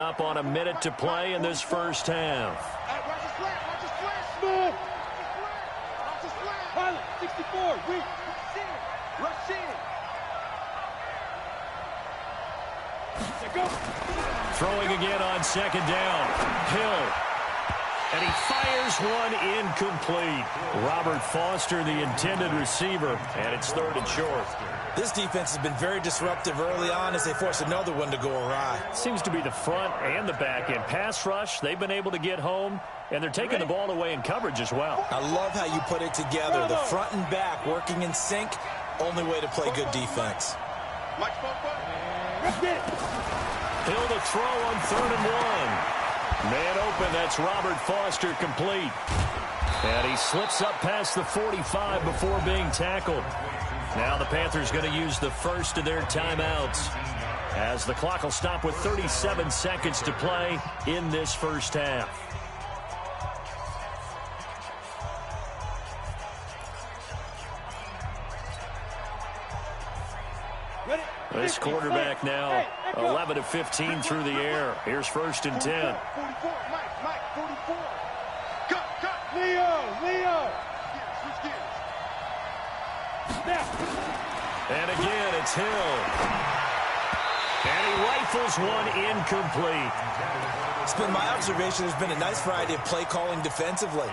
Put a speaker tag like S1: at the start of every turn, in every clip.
S1: Up on a minute to play in this first half.
S2: Watch his flat, watch his flat. Smooth. Watch his flat. Pilot, 64, weak. Rush in. Go.
S1: Throwing again on second down. Hill. And he fires one incomplete. Robert Foster, the intended receiver, and it's 3rd and short.
S3: This defense has been very disruptive early on as they force another one to go awry.
S1: Seems to be the front and the back end. Pass rush, they've been able to get home, and they're taking the ball away in coverage as well.
S3: I love how you put it together. The front and back working in sync, only way to play good defense.
S1: Hill to throw on 3rd and 1. Man open, that's Robert Foster complete. And he slips up past the 45 before being tackled. Now the Panthers going to use the first of their timeouts, as the clock will stop with 37 seconds to play in this first half. This quarterback now 11 of 15 through the air. Here's 1st and 10.
S2: 44, Mike, 44. Cut. Leo.
S1: And again, it's Hill. And he rifles one incomplete.
S3: It's been my observation there's been a nice variety of play calling defensively.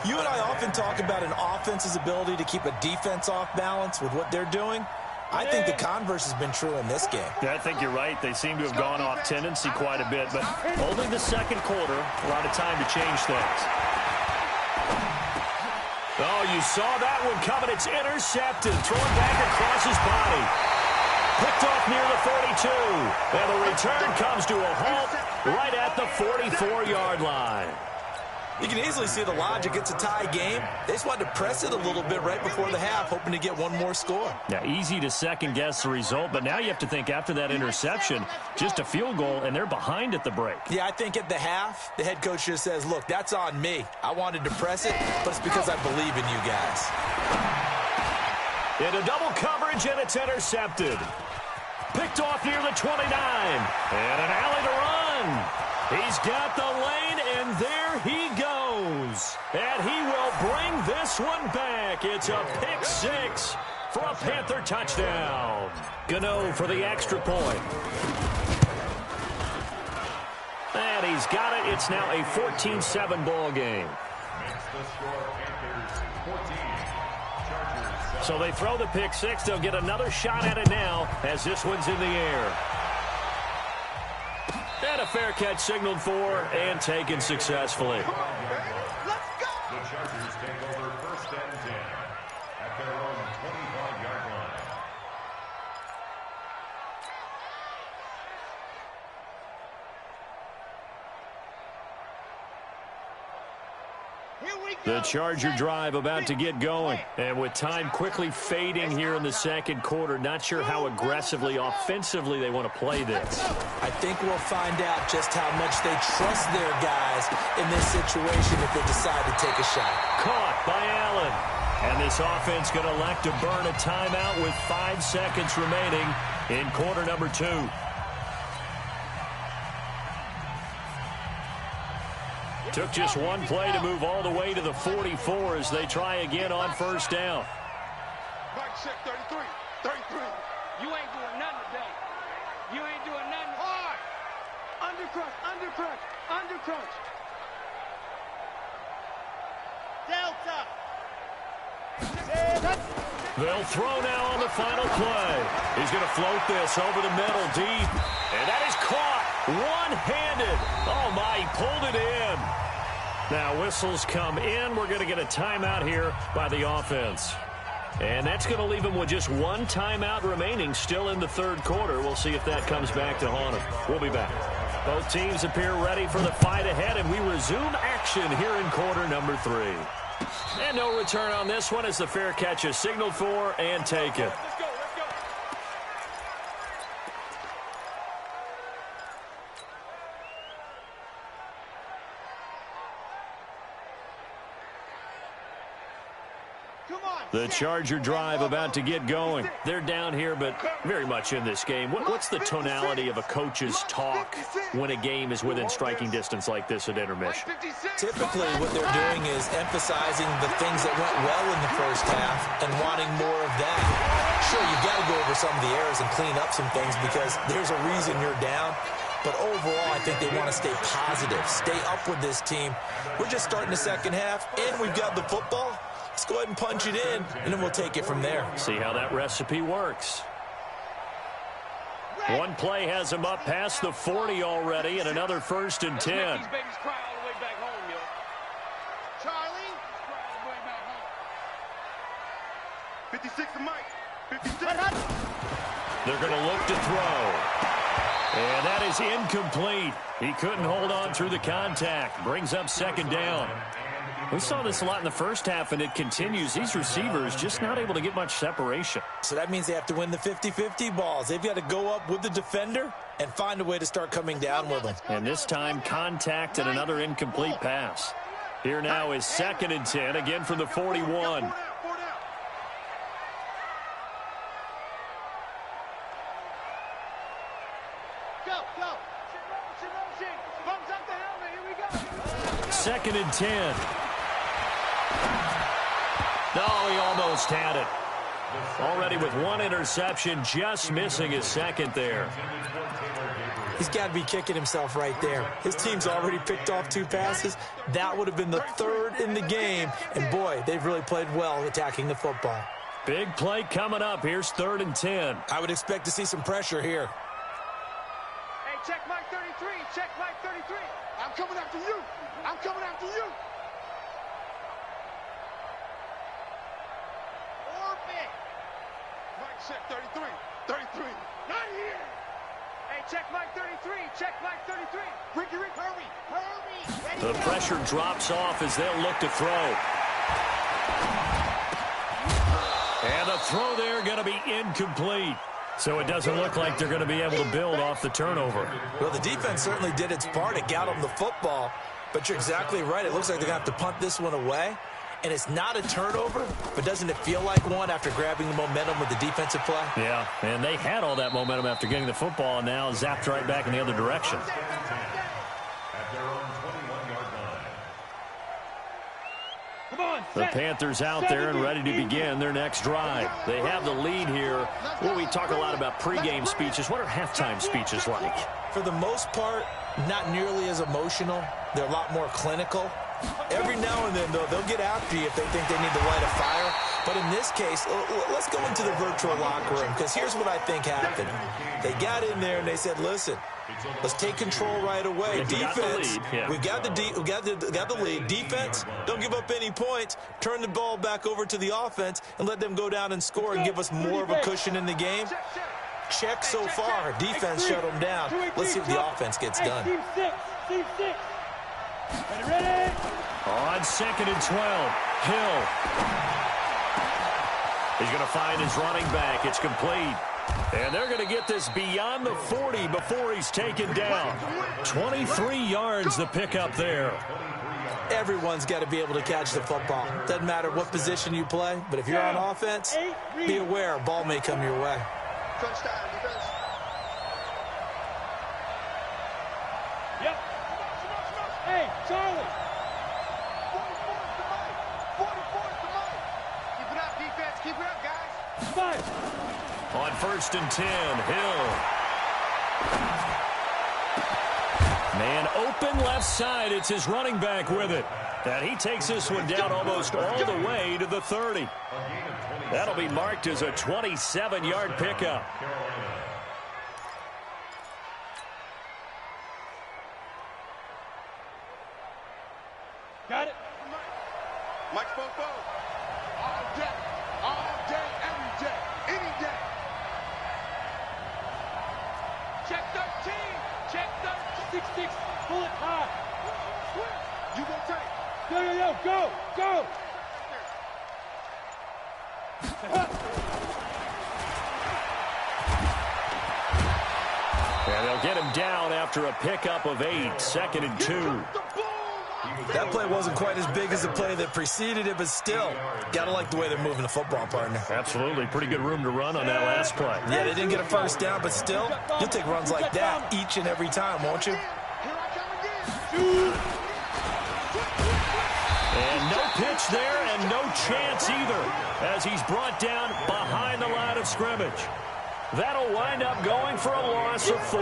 S3: You and I often talk about an offense's ability to keep a defense off balance with what they're doing. I think the converse has been true in this game.
S1: Yeah, I think you're right. They seem to have gone off tendency quite a bit, but only the second quarter, a lot of time to change things. Oh, you saw that one coming. It's intercepted. Thrown back across his body. Picked off near the 42. And the return comes to a halt right at the 44-yard line.
S3: You can easily see the logic. It's a tie game. They just wanted to press it a little bit right before the half, hoping to get one more score.
S1: Yeah, easy to second-guess the result, but now you have to think after that interception, just a field goal, and they're behind at the break.
S3: Yeah, I think at the half, the head coach just says, look, that's on me. I wanted to press it, but it's because I believe in you guys.
S1: Into double coverage, and it's intercepted. Picked off near the 29. And an alley to run. He's got the lane, and there he goes. And he will bring this one back. It's a pick 6 for a Panther touchdown. Gano for the extra point. And he's got it. It's now a 14-7 ball game. So they throw the pick 6. They'll get another shot at it now as this one's in the air. And a fair catch signaled for and taken successfully.
S2: Let's go. The Chargers take over 1st and 10 at their own 25-yard line.
S1: The Charger drive about to get going. And with time quickly fading here in the second quarter, not sure how aggressively, offensively they want to play this.
S3: I think we'll find out just how much they trust their guys in this situation if they decide to take a shot.
S1: Caught by Allen. And this offense going to elect to burn a timeout with 5 seconds remaining in quarter number 2. Took just one play to move all the way to the 44 as they try again on 1st down.
S2: Mike check 33. You ain't doing nothing today. You ain't doing nothing hard. Undercrunch. Delta.
S1: They'll throw now on the final play. He's going to float this over the middle deep. And that is caught one-handed. Oh, my, he pulled it in. Now whistles come in. We're going to get a timeout here by the offense. And that's going to leave him with just one timeout remaining still in the 3rd quarter. We'll see if that comes back to haunt him. We'll be back. Both teams appear ready for the fight ahead, and we resume action here in quarter number 3. And no return on this one as the fair catch is signaled for and taken.
S2: Let's go.
S1: The Charger drive about to get going. They're down here, but very much in this game. What's the tonality of a coach's talk when a game is within striking distance like this at intermission?
S3: Typically, what they're doing is emphasizing the things that went well in the first half and wanting more of that. Sure, you've got to go over some of the errors and clean up some things because there's a reason you're down. But overall, I think they want to stay positive, stay up with this team. We're just starting the second half, and we've got the football. Let's go ahead and punch it in, and then we'll take it from there.
S1: See how that recipe works. One play has him up past the 40 already, and another 1st and 10.
S2: Charlie. Cry all the way back home. 56 to Mike. 56.
S1: They're going to look to throw. And that is incomplete. He couldn't hold on through the contact. Brings up 2nd down. We saw this a lot in the first half, and it continues. These receivers just not able to get much separation.
S3: So that means they have to win the 50-50 balls. They've got to go up with the defender and find a way to start coming down with them.
S1: And this time, contact and another incomplete pass. Here now is 2nd and 10, again from the 41. Second and 10. No, he almost had it. Already with 1 interception, just missing his 2nd there.
S3: He's got to be kicking himself right there. His team's already picked off 2 passes. That would have been the 3rd in the game. And, boy, they've really played well attacking the football.
S1: Big play coming up. Here's 3rd and 10.
S3: I would expect to see some pressure here.
S2: Hey, check Mike 33. Check Mike 33. I'm coming after you. I'm coming after you. Orbit. Mike, check 33. 33. Not here. Hey, check Mike 33. Check Mike 33. Ricky, hurry. Hurry.
S1: The pressure drops off as they'll look to throw. And the throw there going to be incomplete. So it doesn't look like they're going to be able to build off the turnover.
S3: Well, the defense certainly did its part. It got them the football. But you're exactly right. It looks like they're going to have to punt this one away. And it's not a turnover, but doesn't it feel like one after grabbing the momentum with the defensive play?
S1: Yeah, and they had all that momentum after getting the football, and now zapped right back in the other direction. The Panthers out there and ready to begin their next drive. They have the lead here. Well, we talk a lot about pregame speeches. What are halftime speeches like?
S3: For the most part, not nearly as emotional. They're a lot more clinical. Every now and then, though, they'll get after you if they think they need to light a fire. But in this case, let's go into the virtual locker room, because here's what I think happened. They got in there and they said, listen, let's take control right away. Defense, we got the lead. Defense, don't give up any points. Turn the ball back over to the offense and let them go down and score and give us more of a cushion in the game. Check so far. Defense shut them down. Let's see if the offense gets done.
S2: Team 6. Ready?
S1: On 2nd and 12, Hill. He's going to find his running back. It's complete. And they're going to get this beyond the 40 before he's taken down. 23 yards the pickup there.
S3: Everyone's got to be able to catch the football. Doesn't matter what position you play, but if you're on offense, be aware a ball may come your way.
S2: Touchdown, defense. Yep. Hey, Charlie. 44 to Mike. Keep it up, defense. Keep it up, guys. 5.
S1: On 1st and 10, Hill. Man open left side. It's his running back with it. And he takes this one down almost all the way to the 30. That'll be marked as a 27-yard pickup.
S2: Got it. Mike's both. All day, every day, any day. Check 13. Check 13. 6-6. Pull it high. You go take. Yo, go.
S1: And they'll get him down after a pickup of 8. 2nd and 2.
S3: That play wasn't quite as big as the play that preceded it, but still, got to like the way they're moving the football, partner.
S1: Absolutely. Pretty good room to run on that last play.
S3: Yeah, they didn't get a first down, but still, you'll take runs like that each and every time, won't you?
S1: And no pitch there and no chance either as he's brought down behind the line of scrimmage. That'll wind up going for a loss of 4.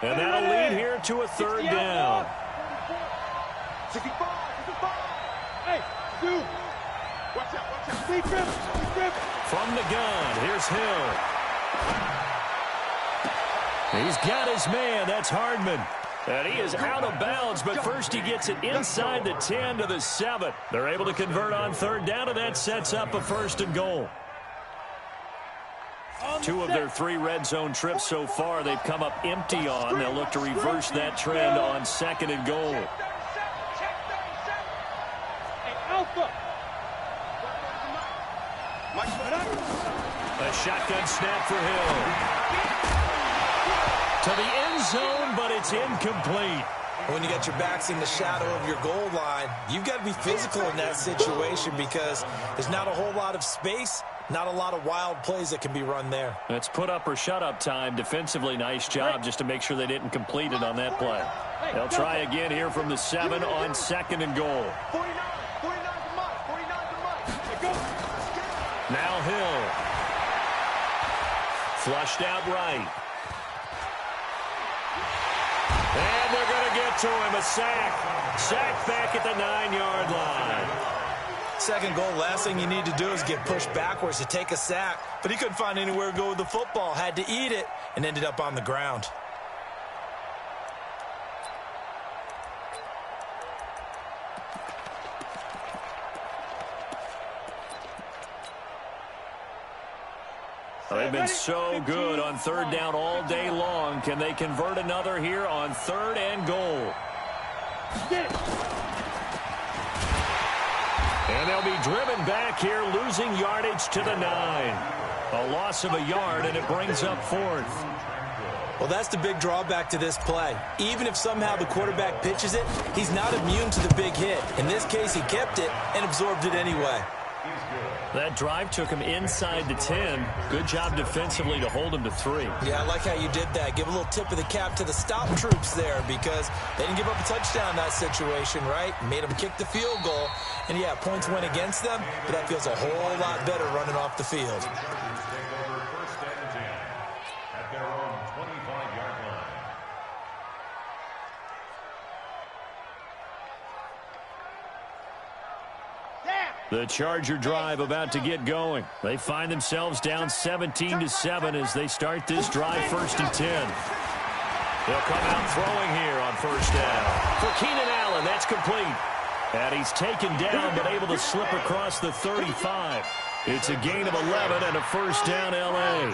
S1: And that'll lead here to a 3rd down.
S2: 65, 65. Hey, dude. Watch out.
S1: From the gun, here's Hill. He's got his man. That's Hardman. And he is out of bounds, but first he gets it inside the 10 to the 7. They're able to convert on 3rd down, and that sets up a 1st and goal. 2 of their 3 red zone trips so far they've come up empty on. They'll look to reverse that trend on 2nd and goal. A shotgun snap for Hill. To the end zone, but it's incomplete.
S3: When you got your backs in the shadow of your goal line, you've got to be physical in that situation because there's not a whole lot of space, not a lot of wild plays that can be run there.
S1: It's put up or shut up time. Defensively, nice job just to make sure they didn't complete it on that play. They'll try again here from the 7 on 2nd and goal.
S2: 49 to Mike.
S1: Now Hill. Flushed out right. And they're going to get to him. A sack. Sack back at the 9-yard line.
S3: 2nd goal, last thing you need to do is get pushed backwards to take a sack. But he couldn't find anywhere to go with the football. Had to eat it and ended up on the ground.
S1: They've been so good on 3rd down all day long. Can they convert another here on 3rd and goal? And they'll be driven back here, losing yardage to the 9. A loss of a yard, and it brings up 4th.
S3: Well, that's the big drawback to this play. Even if somehow the quarterback pitches it, he's not immune to the big hit. In this case, he kept it and absorbed it anyway.
S1: That drive took him inside the 10. Good job defensively to hold him to 3.
S3: Yeah, I like how you did that. Give a little tip of the cap to the stop troops there because they didn't give up a touchdown in that situation, right? Made them kick the field goal. And, yeah, points went against them, but that feels a whole lot better running off the field.
S1: The Charger drive about to get going. They find themselves down 17-7 as they start this drive 1st and 10. They'll come out throwing here on 1st down. For Keenan Allen, that's complete. And he's taken down but able to slip across the 35. It's a gain of 11 and a 1st down L.A.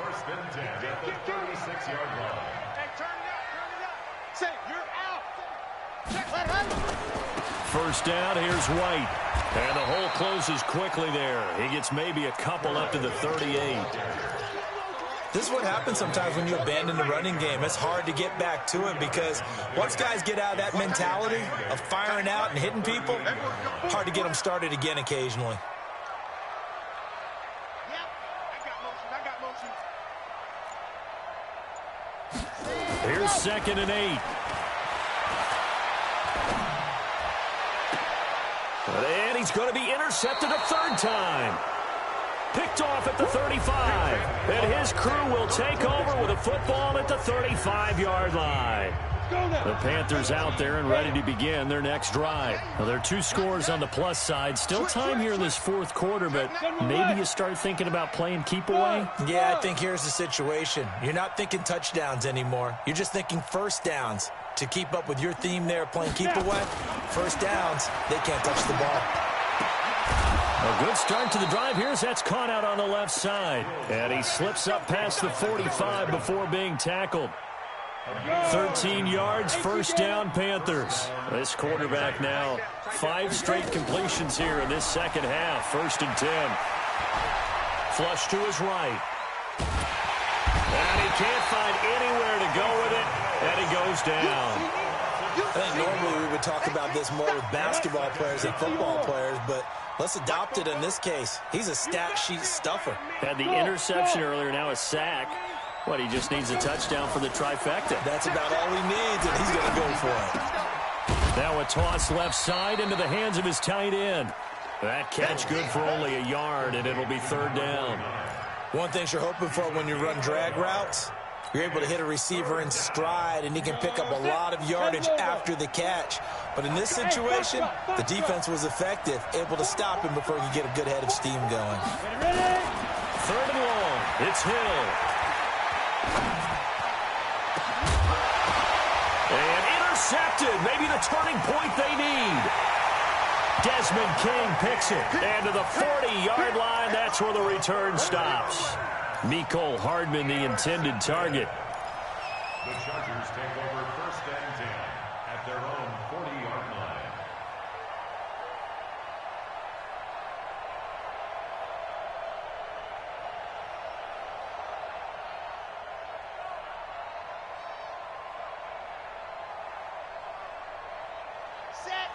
S2: First and 10 at the 36-yard line. Hey, turn it up. Say, you're out.
S1: First down, here's White. And the hole closes quickly there. He gets maybe a couple up to the 38.
S3: This is what happens sometimes when you abandon the running game. It's hard to get back to it because once guys get out of that mentality of firing out and hitting people, hard to get them started again occasionally.
S1: Here's 2nd and 8. And he's going to be intercepted a 3rd time. Picked off at the 35. And his crew will take over with a football at the 35-yard line. The Panthers out there and ready to begin their next drive. Now, there are 2 scores on the plus side. Still time here in this 4th quarter, but maybe you start thinking about playing keep away?
S3: Yeah, I think here's the situation. You're not thinking touchdowns anymore. You're just thinking 1st downs. To keep up with your theme there, playing keep away, 1st downs, they can't touch the ball.
S1: A good start to the drive here as that's caught out on the left side. And he slips up past the 45 before being tackled. 13 yards, 1st down, Panthers. This quarterback now, 5 straight completions here in this 2nd half. 1st and 10. Flush to his right. And he can't find anywhere to go with it. And he goes down.
S3: I think normally we would talk about this more with basketball players than football players, but let's adopt it in this case. He's a stat sheet stuffer.
S1: Had the interception earlier, now a sack. What, he just needs a touchdown for the trifecta.
S3: That's about all he needs, and he's going to go for it.
S1: Now a toss left side into the hands of his tight end. That catch good for only a yard, and it'll be third down.
S3: One thing you're hoping for when you run drag routes, you're able to hit a receiver in stride, and he can pick up a lot of yardage after the catch. But in this situation, the defense was effective, able to stop him before he could get a good head of steam going.
S1: Third and long. It's Hill. And intercepted. Maybe the turning point they need. Desmond King picks it. And to the 40-yard line, that's where the return stops. Mecole Hardman, the intended target.
S4: The Chargers take over first and 10 at their own 40-yard line.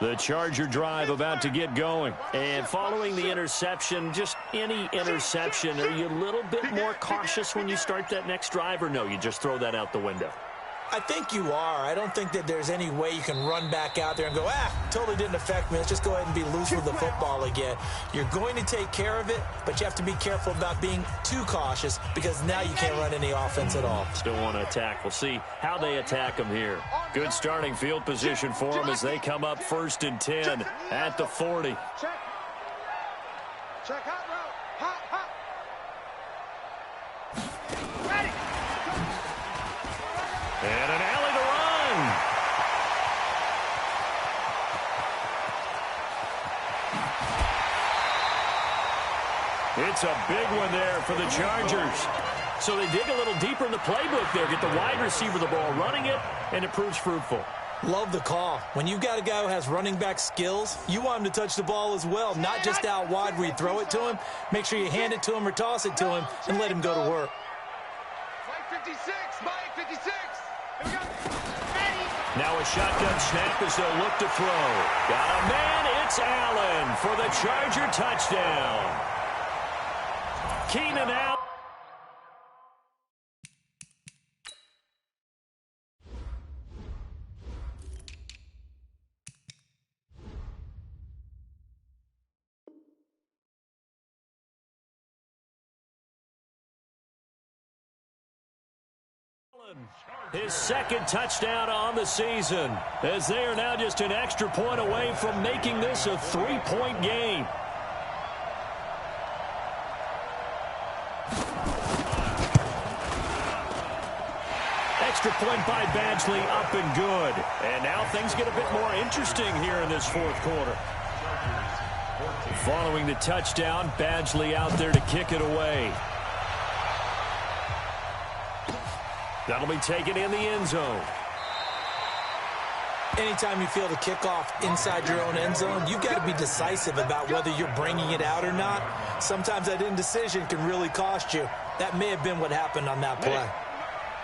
S1: The Charger drive about to get going. And following the interception, just any interception, are you a little bit more cautious when you start that next drive, or no, you just throw that out the window?
S3: I think you are. I don't think that there's any way you can run back out there and go, totally didn't affect me. Let's just go ahead and be loose with the football again. You're going to take care of it, but you have to be careful about being too cautious because now you can't run any offense at all.
S1: Still want to attack. We'll see how they attack them here. Good starting field position for them as they come up first and 10 at the 40.
S2: Check hot route. Hot. Ready.
S1: And an alley to run. It's a big one there for the Chargers. So they dig a little deeper in the playbook there, get the wide receiver the ball, running it, and it proves fruitful.
S3: Love the call. When you've got a guy who has running back skills, you want him to touch the ball as well, not just out wide where you throw it to him. Make sure you hand it to him or toss it to him and let him go to work.
S2: Mike 56. Mike 56. Here we go.
S1: Now a shotgun snap as they'll look to throw. Got a man, it's Allen for the Charger touchdown. Keenan out. His second touchdown on the season, as they are now just an extra point away from making this a three-point game. Extra point by Badgley, up and good. And now things get a bit more interesting here in this fourth quarter. Following the touchdown, Badgley out there to kick it away. That'll be taken in the end zone.
S3: Anytime you feel the kickoff inside your own end zone, you've got to be decisive about whether you're bringing it out or not. Sometimes that indecision can really cost you. That may have been what happened on that play.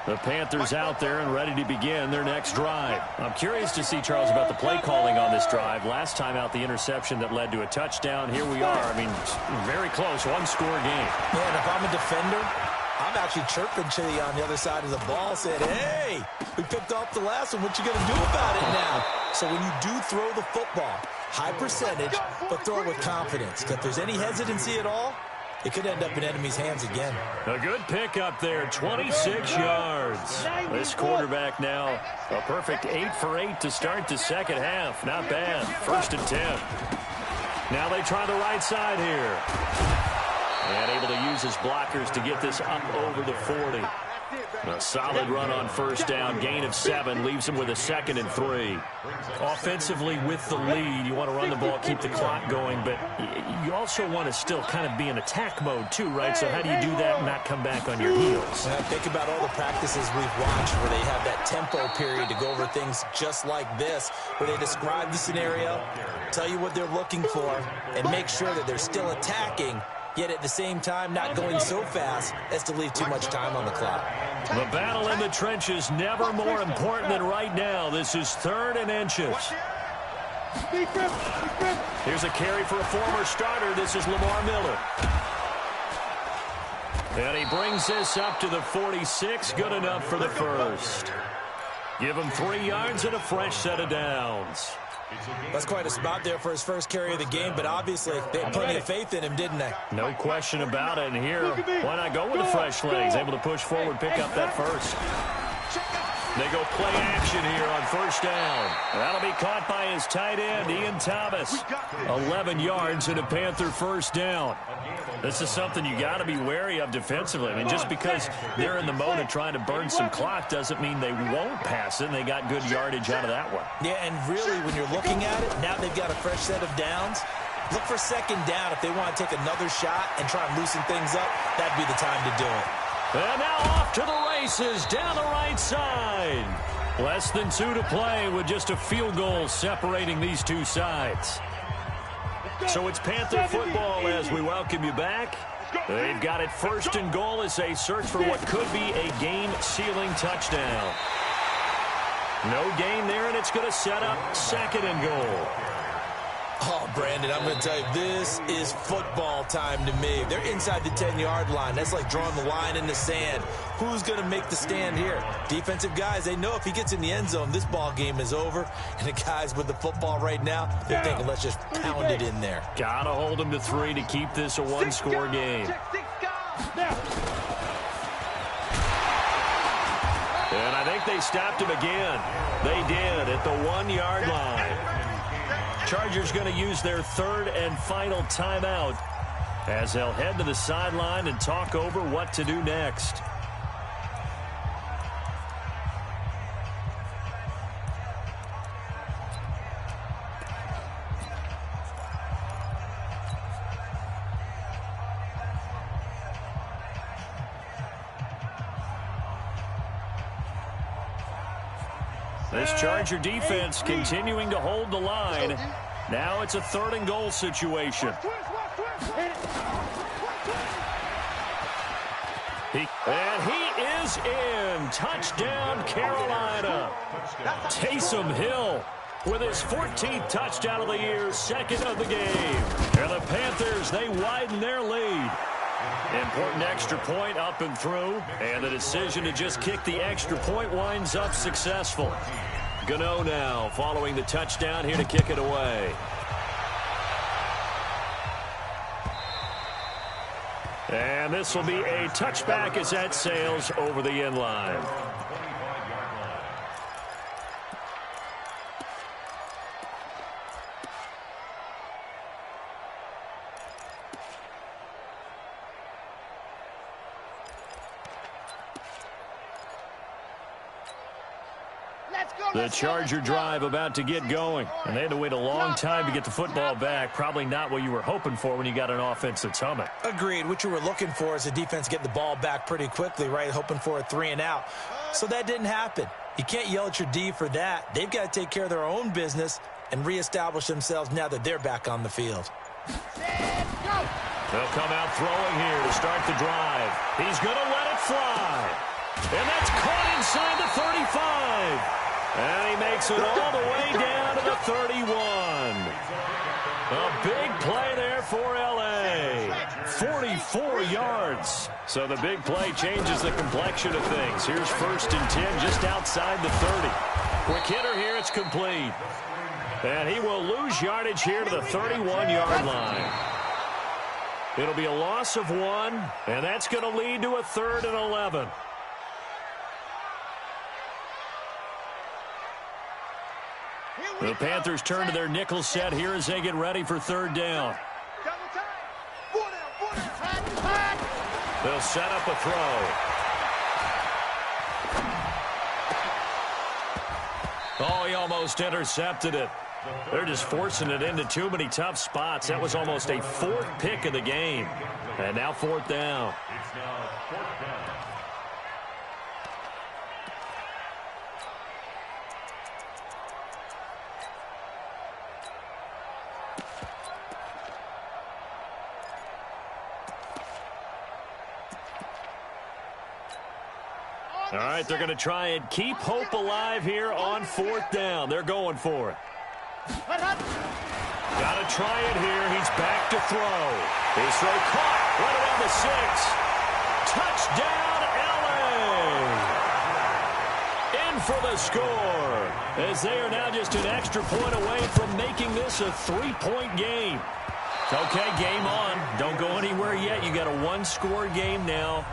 S1: The Panthers out there and ready to begin their next drive. I'm curious to see, Charles, about the play calling on this drive. Last time out, the interception that led to a touchdown. Here we are. I mean, very close, one-score game.
S3: Yeah, and if I'm a defender, I'm actually chirping to you on the other side of the ball, saying, hey, we picked off the last one. What you going to do about it now? So when you do throw the football, high percentage, but throw it with confidence. Because if there's any hesitancy at all, it could end up in enemy's hands again.
S1: A good pick up there, 26 yards. This quarterback now, a perfect 8 for 8 to start the second half. Not bad. First and 10. Now they try the right side here. And able to use his blockers to get this up over the 40. A solid run on first down, gain of 7, leaves him with a 2nd and 3. Offensively with the lead, you want to run the ball, keep the clock going, but you also want to still kind of be in attack mode too, right? So how do you do that and not come back on your heels?
S3: Think about all the practices we've watched where they have that tempo period to go over things just like this, where they describe the scenario, tell you what they're looking for, and make sure that they're still attacking, yet at the same time not going so fast as to leave too much time on the clock.
S1: The battle in the trenches never more important than right now. This is 3rd and inches. Here's a carry for a former starter. This is Lamar Miller. And he brings this up to the 46. Good enough for the first. Give him 3 yards and a fresh set of downs.
S3: That's quite a spot there for his first carry of the game, but obviously they had plenty of faith in him, didn't they?
S1: No question about it. And here, why not go with the fresh legs? Able to push forward, pick up that first. They go play action here on 1st down. That'll be caught by his tight end, Ian Thomas. 11 yards and a Panther 1st down. This is something you got to be wary of defensively. I mean, just because they're in the mode of trying to burn some clock doesn't mean they won't pass it, and they got good yardage out of that one.
S3: Yeah, and really, when you're looking at it, now they've got a fresh set of downs. Look for 2nd down if they want to take another shot and try and loosen things up. That'd be the time to do it.
S1: And now off to the races down the right side. Less than 2 to play with just a field goal separating these two sides. So it's Panther football as we welcome you back. They've got it 1st and goal as they search for what could be a game-sealing touchdown. No gain there, and it's going to set up 2nd and goal.
S3: Oh, Brandon, I'm going to tell you, this is football time to me. They're inside the 10-yard line. That's like drawing the line in the sand. Who's going to make the stand here? Defensive guys, they know if he gets in the end zone, this ball game is over. And the guys with the football right now, they're thinking, let's just pound it in there.
S1: Got to hold them to 3 to keep this a 1-score game. And I think they stopped him again. They did at the 1-yard line. Chargers going to use their 3rd and final timeout as they'll head to the sideline and talk over what to do next. This Charger defense continuing to hold the line. Now it's a 3rd and goal situation. And he is in. Touchdown, Carolina. Taysom Hill with his 14th touchdown of the year, 2nd of the game. And the Panthers, they widen their lead. Important extra point up and through, and the decision to just kick the extra point winds up successful. Gano now following the touchdown here to kick it away. And this will be a touchback as that sails over the end line. The Charger drive about to get going. And they had to wait a long time to get the football back. Probably not what you were hoping for when you got an offense that's humming.
S3: Agreed. What you were looking for is a defense getting the ball back pretty quickly, right? Hoping for a 3 and out. So that didn't happen. You can't yell at your D for that. They've got to take care of their own business and reestablish themselves now that they're back on the field.
S1: They'll come out throwing here to start the drive. He's going to let it fly. And that's caught inside the 35. And he makes it all the way down to the 31. A big play there for L.A. 44 yards. So the big play changes the complexion of things. Here's 1st and 10 just outside the 30. Quick hitter here, it's complete. And he will lose yardage here to the 31-yard line. It'll be a loss of 1, and that's going to lead to a 3rd and 11. The Panthers turn to their nickel set here as they get ready for 3rd down. They'll set up a throw. Oh, he almost intercepted it. They're just forcing it into too many tough spots. That was almost a 4th pick of the game. And now 4th down.
S4: It's now 4th down.
S1: All right, they're going to try and keep hope alive here on 4th down. They're going for it. Got to try it here. He's back to throw. His throw caught right around the 6. Touchdown, LA! In for the score, as they are now just an extra point away from making this a 3-point game. Okay, game on. Don't go anywhere yet. You got a 1-score game now.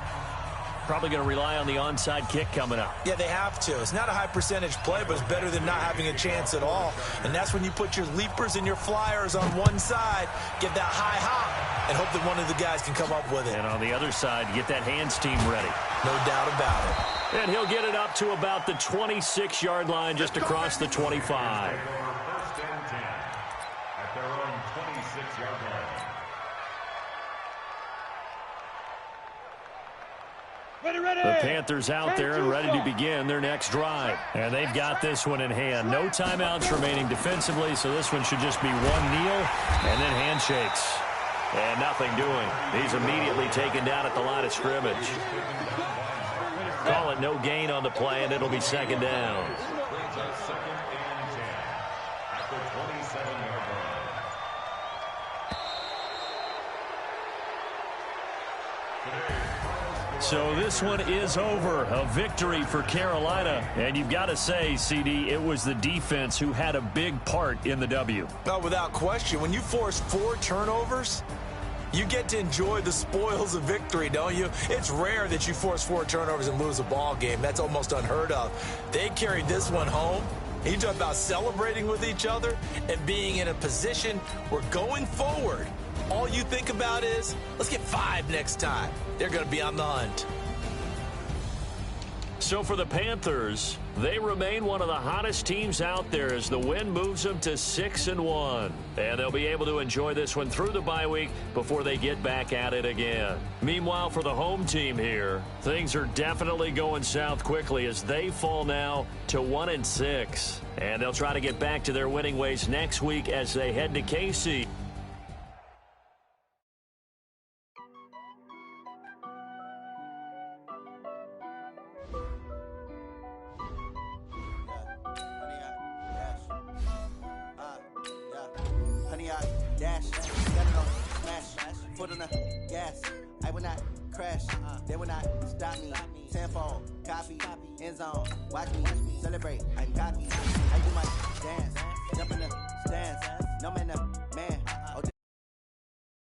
S1: Probably going to rely on the onside kick coming up.
S3: Yeah, they have to. It's not a high percentage play, but it's better than not having a chance at all. And that's when you put your leapers and your flyers on one side, get that high hop, and hope that one of the guys can come up with it.
S1: And on the other side, get that hands team ready.
S3: No doubt about it.
S1: And he'll get it up to about the 26-yard line, just across the 25.
S4: First and 10 at their own 26-yard line.
S1: The Panthers out there and ready to begin their next drive. And they've got this one in hand. No timeouts remaining defensively, so this one should just be one kneel and then handshakes. And nothing doing. He's immediately taken down at the line of scrimmage. Call it no gain on the play, and it'll be 2nd down.
S4: Brings us 2nd and 10 at the 27-yard line.
S1: So this one is over. A victory for Carolina. And you've got to say, CD, it was the defense who had a big part in the W.
S3: No, without question. When you force 4 turnovers, you get to enjoy the spoils of victory, don't you? It's rare that you force 4 turnovers and lose a ball game. That's almost unheard of. They carried this one home. You talk about celebrating with each other and being in a position where going forward, all you think about is, let's get 5 next time. They're going to be on the hunt.
S1: So for the Panthers, they remain one of the hottest teams out there as the win moves them to 6-1. And they'll be able to enjoy this one through the bye week before they get back at it again. Meanwhile, for the home team here, things are definitely going south quickly as they fall now to 1-6. And they'll try to get back to their winning ways next week as they head to KC.
S5: They will not stop me. Tenfold, copy, end zone. Watch me celebrate. I copy. I do my dance. Jump in the stands. No man, man. Oh,